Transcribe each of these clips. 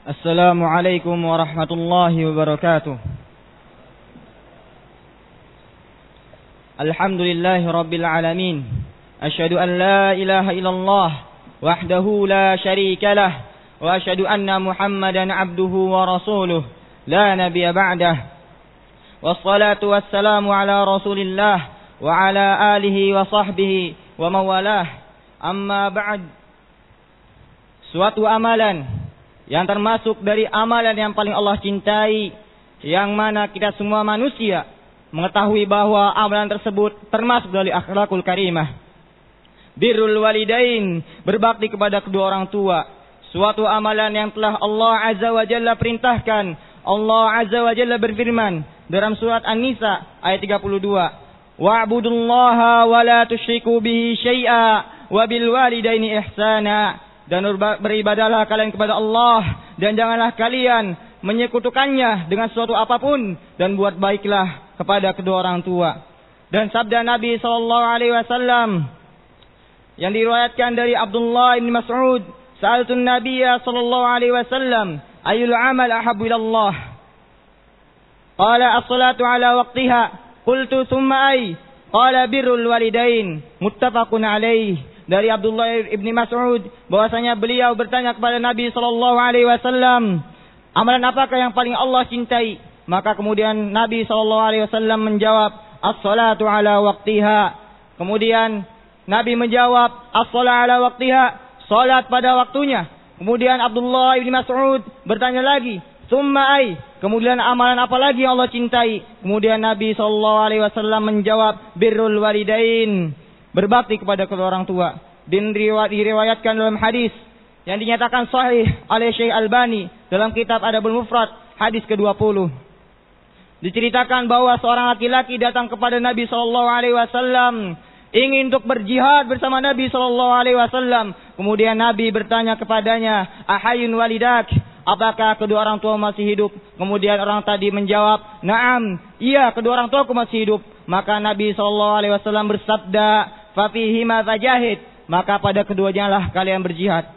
Assalamualaikum warahmatullahi wabarakatuh. Alhamdulillahi rabbil alamin. Asyhadu an la ilaha illallah wahdahu la syarika lah wa asyhadu anna Muhammadan abduhu wa rasuluh la nabiyya ba'dah. Wassalatu wassalamu ala Rasulillah wa ala alihi wa sahbihi wa mawalah. Amma ba'd. Suatu amalan yang termasuk dari amalan yang paling Allah cintai, yang mana kita semua manusia mengetahui bahwa amalan tersebut termasuk dari akhlakul karimah. Birrul walidain, berbakti kepada kedua orang tua. Suatu amalan yang telah Allah Azza wa Jalla perintahkan. Allah Azza wa Jalla berfirman dalam surat An-Nisa ayat 32. Wa'budullaha wa la tusyriku bihi syai'a wa bil walidaini ihsana. Dan beribadahlah kalian kepada Allah, dan janganlah kalian menyekutukannya dengan sesuatu apapun, dan buat baiklah kepada kedua orang tua. Dan sabda Nabi SAW yang diriwayatkan dari Abdullah bin Mas'ud, sa'altun Nabiyya SAW, ayyul amal ahabbu ilallah? Qala as-salatu ala waqtiha. Qultu thumma ay? Qala birrul walidain. Muttafaqun alaih. Dari Abdullah ibni Mas'ud bahwasanya beliau bertanya kepada Nabi SAW, amalan apakah yang paling Allah cintai? Maka kemudian Nabi SAW menjawab, as-salatu ala waqtiha. Kemudian Nabi menjawab, as-salatu ala waqtiha, salat pada waktunya. Kemudian Abdullah ibni Mas'ud bertanya lagi, summa ay? Kemudian amalan apa lagi yang Allah cintai? Kemudian Nabi SAW menjawab, birrul walidain, berbakti kepada kedua orang tua. Dan diriwayatkan dalam hadis yang dinyatakan sahih oleh Syekh Albani dalam kitab Adabul Mufrad hadis ke-20. Diceritakan bahwa seorang laki-laki datang kepada Nabi SAW ingin untuk berjihad bersama Nabi SAW. Kemudian Nabi bertanya kepadanya, ahayun walidak, apakah kedua orang tua masih hidup? Kemudian orang tadi menjawab, na'am, iya, kedua orang tuaku masih hidup. Maka Nabi SAW bersabda, fafihima fajahid, maka pada keduanya lah kalian berjihad.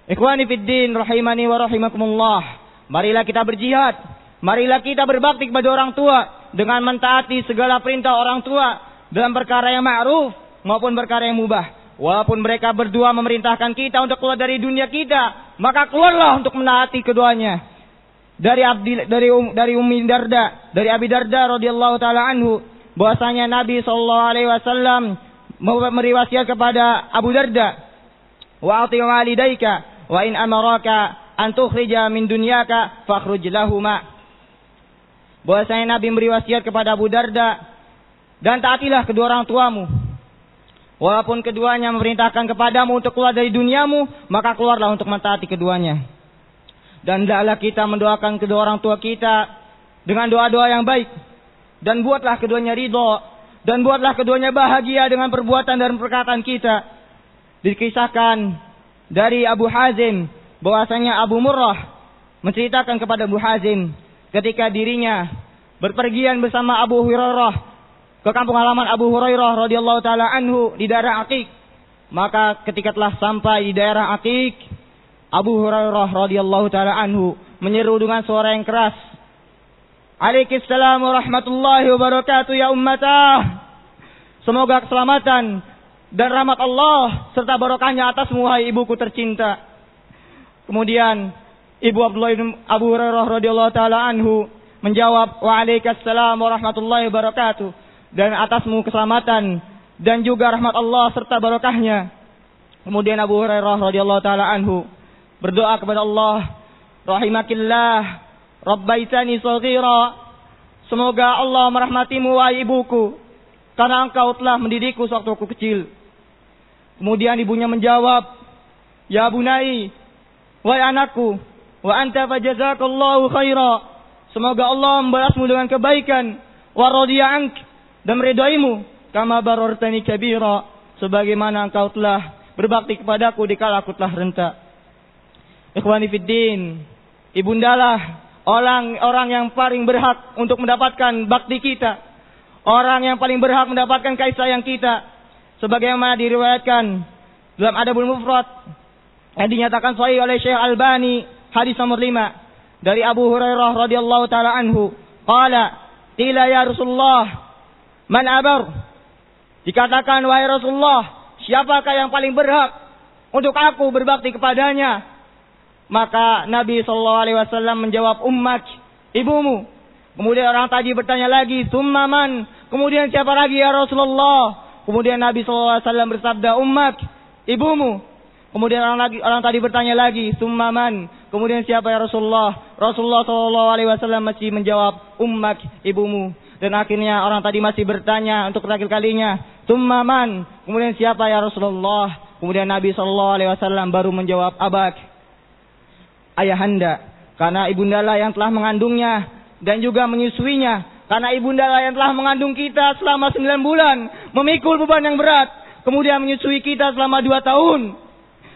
Ikhwani fiddin rahimani wa rahimakumullah. Marilah kita berjihad. Marilah kita berbakti kepada orang tua dengan mentaati segala perintah orang tua dalam perkara yang ma'ruf maupun perkara yang mubah. Walaupun mereka berdua memerintahkan kita untuk keluar dari dunia kita, maka keluarlah untuk menaati keduanya. Dari Ummi Darda, dari Abi Darda radhiyallahu taala anhu, bahwasanya Nabi SAW meriwayatkan kepada Abu Darda, wa ati walidayka wa in amaraka an tukhrija min dunyaka fakhruj lahuma. Bahwasanya Nabi meriwayatkan kepada Abu Darda, dan taatilah kedua orang tuamu. Walaupun keduanya memerintahkan kepadamu untuk keluar dari duniamu, maka keluarlah untuk mentaati keduanya. Dan hendaklah kita mendoakan kedua orang tua kita dengan doa-doa yang baik, dan buatlah keduanya ridho, dan buatlah keduanya bahagia dengan perbuatan dan perkataan kita. Dikisahkan dari Abu Hazim bahwasanya Abu Murrah menceritakan kepada Abu Hazim ketika dirinya berpergian bersama Abu Hurairah ke kampung halaman Abu Hurairah radhiyallahu taala anhu di daerah Aqiq. Maka ketika telah sampai di daerah Aqiq, Abu Hurairah radhiyallahu taala anhu menyeru dengan suara yang keras, Alaikissalam warahmatullahi wabarakatuh ya ummatah. Semoga keselamatan dan rahmat Allah serta barokahnya atasmu wahai ibuku tercinta. Kemudian Ibu Abdullah bin Abu Hurairah radhiyallahu taala anhu menjawab, Waalaikumsalam warahmatullahi wabarakatuh. Dan atasmu keselamatan dan juga rahmat Allah serta barokahnya. Kemudian Abu Hurairah radhiyallahu taala anhu berdoa kepada Allah, rahimakillah Rabbaitani shaghira. Semoga Allah merahmatimu wahai ibuku, karena engkau telah mendidikku sewaktu aku kecil. Kemudian ibunya menjawab, ya bunai, wahai anakku, wa anta fajazakallahu khaira. Semoga Allah membalasmu dengan kebaikan, wa radiya ank, dan meridaimu, kama barartani kabira, sebagaimana engkau telah berbakti kepadaku dikala aku telah renta. Ikhwani fiddin, ibundalah orang yang paling berhak untuk mendapatkan bakti kita, orang yang paling berhak mendapatkan kasih sayang kita, sebagaimana diriwayatkan dalam Adabul Mufrad yang dinyatakan sahih oleh Syekh Albani Hadis nomor 5 dari Abu Hurairah radhiyallahu taala anhu, qala qila ya Rasulullah man abar? Dikatakan, wahai Rasulullah, siapakah yang paling berhak untuk aku berbakti kepadanya? Maka Nabi SAW menjawab, ummak, ibumu. Kemudian orang tadi bertanya lagi, summa man? Kemudian siapa lagi ya Rasulullah? Kemudian Nabi SAW bersabda, ummak, ibumu. Kemudian orang tadi bertanya lagi, summa man? Kemudian siapa ya Rasulullah? Rasulullah SAW masih menjawab, ummak, ibumu. Dan akhirnya orang tadi masih bertanya untuk terakhir kalinya, summa man? Kemudian siapa ya Rasulullah? Kemudian Nabi SAW baru menjawab, abak, ayahanda. Karena ibundalah yang telah mengandungnya dan juga menyusuinya. Karena ibundalah yang telah mengandung kita selama 9 bulan, memikul beban yang berat, kemudian menyusui kita selama 2 tahun.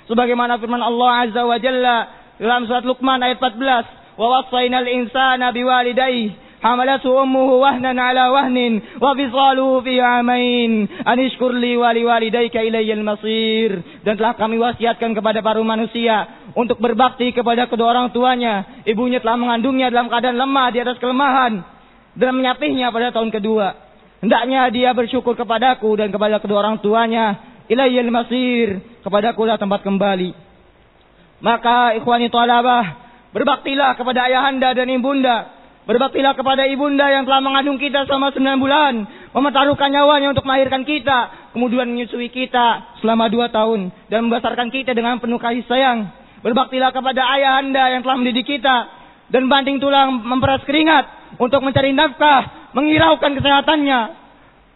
Sebagaimana firman Allah Azza wa Jalla dalam surat Luqman ayat 14, wa wassaynal insana biwalidayhi hamalathu ummuhu wahnan ala wahnin wa fisaluhu fi amain an ishkur li wa liwalidayka ilayyal masir. Dan telah kami wasiatkan kepada para manusia untuk berbakti kepada kedua orang tuanya. Ibunya telah mengandungnya dalam keadaan lemah di atas kelemahan dan menyapihnya pada tahun kedua. Hendaknya dia bersyukur kepadaku dan kepada kedua orang tuanya. Ilayyal masir, kepadaku lah tempat kembali. Maka ikhwani thalabah, berbaktilah kepada ayahanda dan ibunda. Berbaktilah kepada ibunda yang telah mengandung kita selama 9 bulan, memetaruhkan nyawanya untuk melahirkan kita, kemudian menyusui kita selama 2 tahun dan membesarkan kita dengan penuh kasih sayang. Berbaktilah kepada ayahanda yang telah mendidik kita dan banting tulang memperas keringat untuk mencari nafkah, menghiraukan kesehatannya,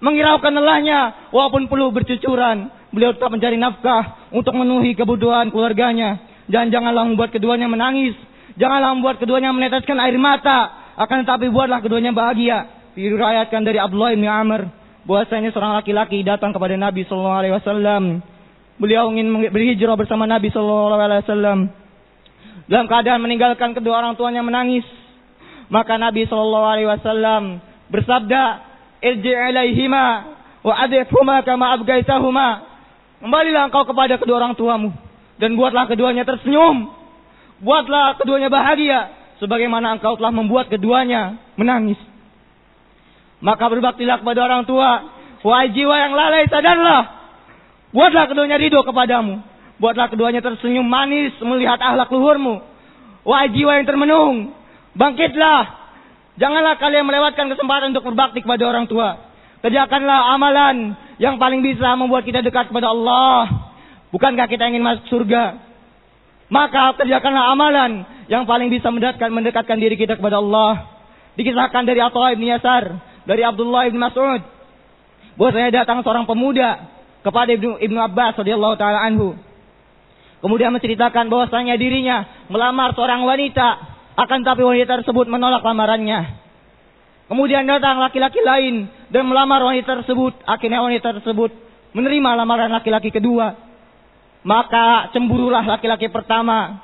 menghiraukan lelahnya, walaupun perlu bercucuran, beliau tetap mencari nafkah untuk memenuhi kebutuhan keluarganya. Janganlah membuat keduanya menangis, janganlah membuat keduanya meneteskan air mata, akan tetapi buatlah keduanya bahagia. Diriwayatkan dari Abdullah bin Amr bahwasanya seorang laki-laki datang kepada Nabi SAW. Beliau ingin berhijrah bersama Nabi SAW. Dalam keadaan meninggalkan kedua orang tuanya menangis. Maka Nabi SAW bersabda, irji' ilaihima wa adhifhuma kama abgaitahuma. Kembalilah engkau kepada kedua orang tuamu dan buatlah keduanya tersenyum. Buatlah keduanya bahagia sebagaimana engkau telah membuat keduanya menangis. Maka berbaktilah kepada orang tua. Wahai jiwa yang lalai, sadarlah. Buatlah keduanya ridho kepadamu. Buatlah keduanya tersenyum manis melihat akhlak luhurmu. Wahai jiwa yang termenung, bangkitlah. Janganlah kalian melewatkan kesempatan untuk berbakti kepada orang tua. Kerjakanlah amalan yang paling bisa membuat kita dekat kepada Allah. Bukankah kita ingin masuk surga? Maka kerjakanlah amalan yang paling bisa mendekatkan diri kita kepada Allah. Dikisahkan dari Atha bin Yasar, dari Abdullah bin Mas'ud, bahwasanya datang seorang pemuda kepada Ibnu Abbas radhiyallahu taala anhu. Kemudian menceritakan bahwasanya dirinya melamar seorang wanita, akan tapi wanita tersebut menolak lamarannya. Kemudian datang laki-laki lain dan melamar wanita tersebut. Akhirnya wanita tersebut menerima lamaran laki-laki kedua. Maka cemburulah laki-laki pertama.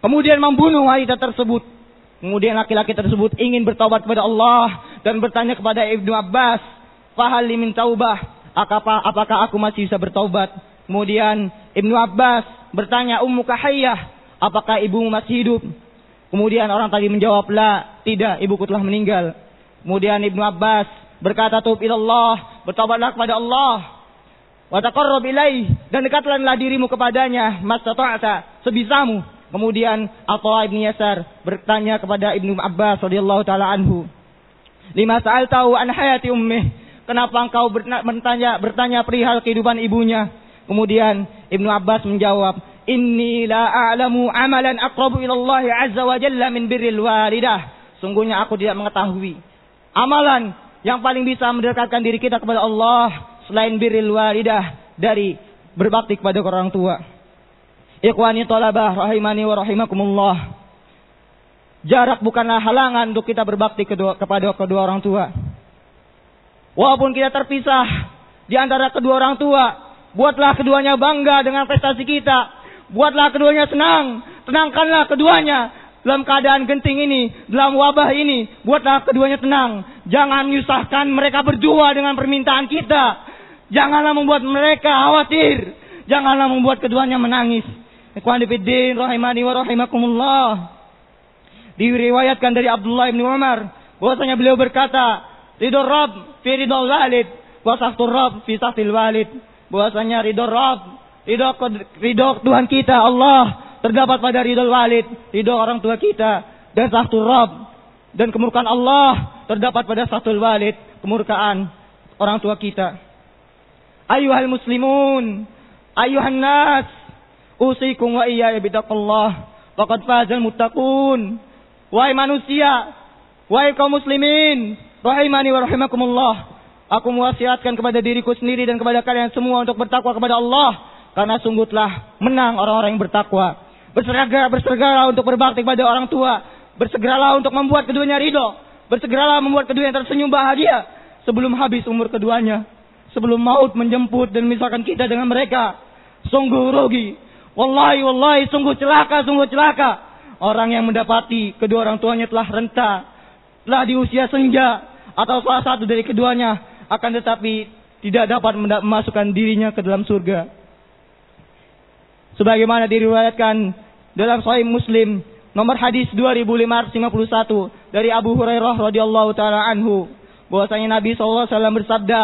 Kemudian membunuh wanita tersebut. Kemudian laki-laki tersebut ingin bertaubat kepada Allah dan bertanya kepada Ibnu Abbas, "Fahal li min taubah? Apakah aku masih bisa bertaubat?" Kemudian Ibnu Abbas bertanya, "Ummuka hayyah? Apakah ibumu masih hidup?" Kemudian orang tadi menjawab, "La, tidak, ibuku telah meninggal." Kemudian Ibnu Abbas berkata, "Tub ilallah, bertaubatlah kepada Allah. Wa taqarrab ilaih, dan dekatlah dirimu kepadanya, mastata'ta, sebisamu." Kemudian Atha bin Yasar bertanya kepada Ibnu Abbas radhiyallahu taala anhu, "Lima sa'altahu an hayati ummih?" Kenapa engkau bertanya perihal kehidupan ibunya? Kemudian Ibnu Abbas menjawab, "Inni la a'lamu amalan aqrabu ila Allah azza wa jalla min birril walidah." Sungguhnya aku tidak mengetahui amalan yang paling bisa mendekatkan diri kita kepada Allah selain birril walidah, dari berbakti kepada orang tua. Ikhwani thalabah rahimani wa rahimakumullah. Jarak bukanlah halangan untuk kita berbakti kepada kedua orang tua. Walaupun kita terpisah di antara kedua orang tua, buatlah keduanya bangga dengan prestasi kita. Buatlah keduanya senang. Tenangkanlah keduanya dalam keadaan genting ini, dalam wabah ini. Buatlah keduanya tenang. Jangan menyusahkan mereka berdua dengan permintaan kita. Janganlah membuat mereka khawatir. Janganlah membuat keduanya menangis. Ikhwani fiddin rahimani wa rahimakumullah. Diriwayatkan dari Abdullah bin Umar bahwasanya beliau berkata, ridho Rabb fi ridho walid wa sakhtur Rabb fi sakhtil walid. Bahwasanya ridho Rabb, ridho Tuhan kita Allah terdapat pada ridho walid, ridho orang tua kita, dan sakhtur Rabb, dan kemurkaan Allah terdapat pada sakhtul walid, kemurkaan orang tua kita. Ayyuhal muslimun, ayyuhan nas, usikum wa iyaya bittaqullah, faqad fazal muttaqun. Wahai manusia, wahai kaum muslimin, rahimani wa rahimakumullah, aku mewasiatkan kepada diriku sendiri dan kepada kalian semua untuk bertakwa kepada Allah, karena sungguh telah menang orang-orang yang bertakwa. Bersegeralah untuk berbakti kepada orang tua, bersegeralah untuk membuat keduanya ridho, bersegeralah membuat keduanya tersenyum bahagia sebelum habis umur keduanya, sebelum maut menjemput dan memisahkan kita dengan mereka. Sungguh rugi, wallahi sungguh celaka orang yang mendapati kedua orang tuanya telah renta, telah di usia senja, atau salah satu dari keduanya, akan tetapi tidak dapat memasukkan dirinya ke dalam surga. Sebagaimana diriwayatkan dalam Sahih Muslim nomor hadis 2551 dari Abu Hurairah radhiyallahu taala anhu, bahwasanya Nabi sallallahu alaihi wasallam bersabda,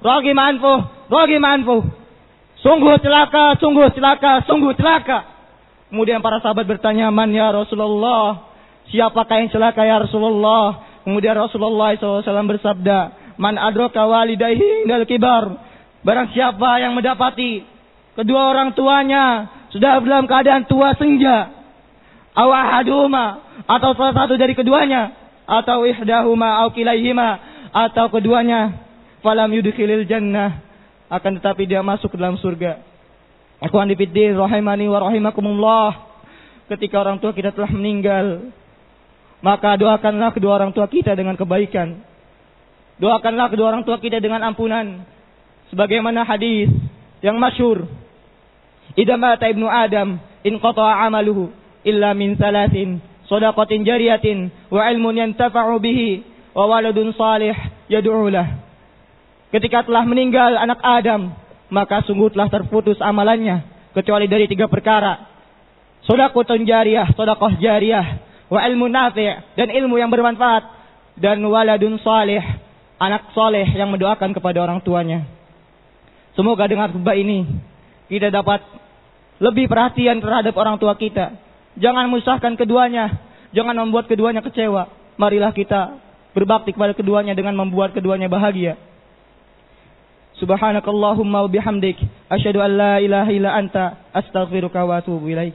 "Ragim anfuh. Sungguh celaka. Kemudian para sahabat bertanya, "Man ya Rasulullah? Siapakah yang celaka ya Rasulullah?" Kemudian Rasulullah SAW bersabda, "Man adraka walidayhi indal kibar." Barang siapa yang mendapati kedua orang tuanya sudah dalam keadaan tua senja, aw ahaduma, atau salah satu dari keduanya, atau ihdahuma aw kilaihima, atau keduanya, falam yudkhilil jannah, akan tetapi dia masuk ke dalam surga. Ikhwan fillah rahimani wa rahimakumullah. Ketika orang tua kita telah meninggal, maka doakanlah kedua orang tua kita dengan kebaikan. Doakanlah kedua orang tua kita dengan ampunan. Sebagaimana hadis yang masyhur, idza mata ibnu adam inqata'a amaluhu illa min salasin, shadaqatin jariyatin wa ilmun yantafa'u bihi wa waladun salih yad'u lah. Ketika telah meninggal anak Adam, maka sungguh telah terputus amalannya kecuali dari 3 perkara: shadaqatun jariyah, shadaqah jariyah, wa ilmu nafi', dan ilmu yang bermanfaat, dan waladun salih, anak soleh yang mendoakan kepada orang tuanya. Semoga dengan khutbah ini kita dapat lebih perhatian terhadap orang tua kita. Jangan menyusahkan keduanya, jangan membuat keduanya kecewa. Marilah kita berbakti kepada keduanya dengan membuat keduanya bahagia. Subhanakallahumma wa bihamdik, asyhadu an la ilaha illa anta, astaghfiruka wa atubu ilaik.